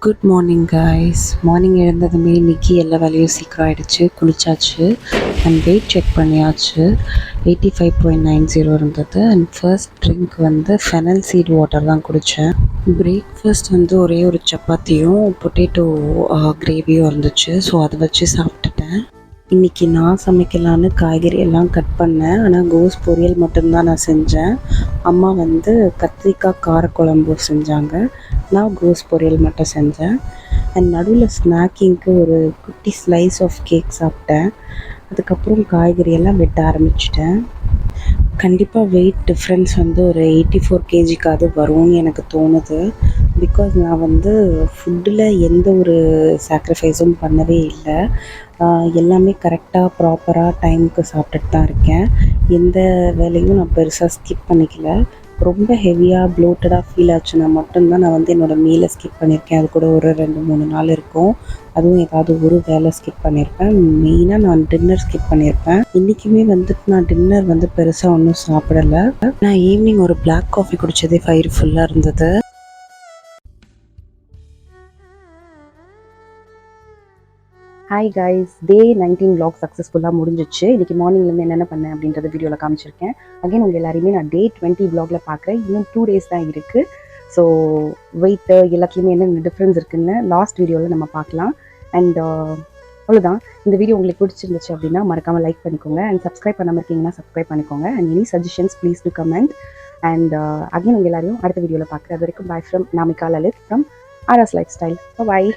Good morning guys. Morning எழுந்ததுமே இன்றைக்கி எல்லா வேலையும் சீக்கிரம் ஆகிடுச்சு. குளிச்சாச்சு அண்ட் வெயிட் செக் பண்ணியாச்சு. 85.90 இருந்தது. அண்ட் ஃபர்ஸ்ட் ட்ரிங்க் வந்து ஃபெனல் சீட் வாட்டர் தான் குடித்தேன். பிரேக்ஃபாஸ்ட் வந்து ஒரே ஒரு சப்பாத்தியும் பொட்டேட்டோ கிரேவியும் இருந்துச்சு. ஸோ அதை வச்சு சாப்பிட்டுட்டேன். இன்றைக்கி நான் சமைக்கலான்னு காய்கறி எல்லாம் கட் பண்ணேன். ஆனால் கோஸ் பொரியல் மட்டும்தான் நான் செஞ்சேன். அம்மா வந்து கத்திரிக்காய் காரக்குழம்பு செஞ்சாங்க. நான் கோஸ் பொரியல் மட்டும் செஞ்சேன். அண்ட் நடுவில் ஸ்நாக்கிங்க்கு ஒரு குட்டி ஸ்லைஸ் ஆஃப் கேக் சாப்பிட்டேன். அதுக்கப்புறம் காய்கறி எல்லாம் வெட்ட ஆரம்பிச்சிட்டேன். கண்டிப்பாக வெயிட் டிஃப்ரென்ஸ் வந்து ஒரு 84 கேஜிக்காவது வரும்னு எனக்கு தோணுது. பிகாஸ் நான் வந்து ஃபுட்டில் எந்த ஒரு சாக்ரிஃபைஸும் பண்ணவே இல்லை. எல்லாமே கரெக்டாக ப்ராப்பராக டைமுக்கு சாப்பிட்டுட்டு தான் இருக்கேன். எந்த வேலையும் நான் பெருசாக ஸ்கிப் பண்ணிக்கல. ரொம்ப ஹெவியாக ப்ளோட்டடாக ஃபீல் ஆச்சுன்னா மட்டும்தான் நான் வந்து என்னோடய மீலை ஸ்கிப் பண்ணியிருக்கேன். அது கூட ஒரு 2-3 நாள் இருக்கும். அதுவும் ஏதாவது ஒரு வேலை ஸ்கிப் பண்ணியிருப்பேன். மெயினாக நான் டின்னர் ஸ்கிப் பண்ணியிருப்பேன். இன்றைக்குமே வந்துட்டு நான் டின்னர் வந்து பெருசாக ஒன்றும் சாப்பிடலை. நான் ஈவினிங் ஒரு பிளாக் காஃபி குடித்ததே வயிறு ஃபுல்லாக இருந்தது. ஹாய் கைஸ், டே 19 vlog சக்ஸஸ்ஃபுல்லாக முடிஞ்சிச்சு. இன்றைக்கி மார்னிங்லேருந்து என்னென்ன பண்ணேன் அப்படின்றத வீடியோவில் காமிச்சிருக்கேன். அகைன் உங்கள் எல்லாரையுமே நான் டே 20 vlogல பார்க்குறேன். இன்னும் 2 days தான் இருக்குது. ஸோ வெயிட்டு எல்லாத்துலேயுமே என்னென்ன டிஃப்ரென்ஸ் இருக்குதுன்னு லாஸ்ட் வீடியோவில் நம்ம பார்க்கலாம். அண்ட் அவ்வளோதான். இந்த வீடியோ உங்களுக்கு பிடிச்சிருந்துச்சு அப்படின்னா மறக்காமல் லைக் பண்ணிக்கோங்க. அண்ட் சப்ஸ்கிரைப் பண்ணாமல் இருக்கீங்கன்னா சப்ஸ்கிரைப் பண்ணிக்கோங்க. And any suggestions please to comment. And again உங்கள் எல்லாரையும் அடுத்த வீடியோவில் பார்க்குறேன். அது வரைக்கும் bye from Namika Lalit from RS lifestyle. Bye.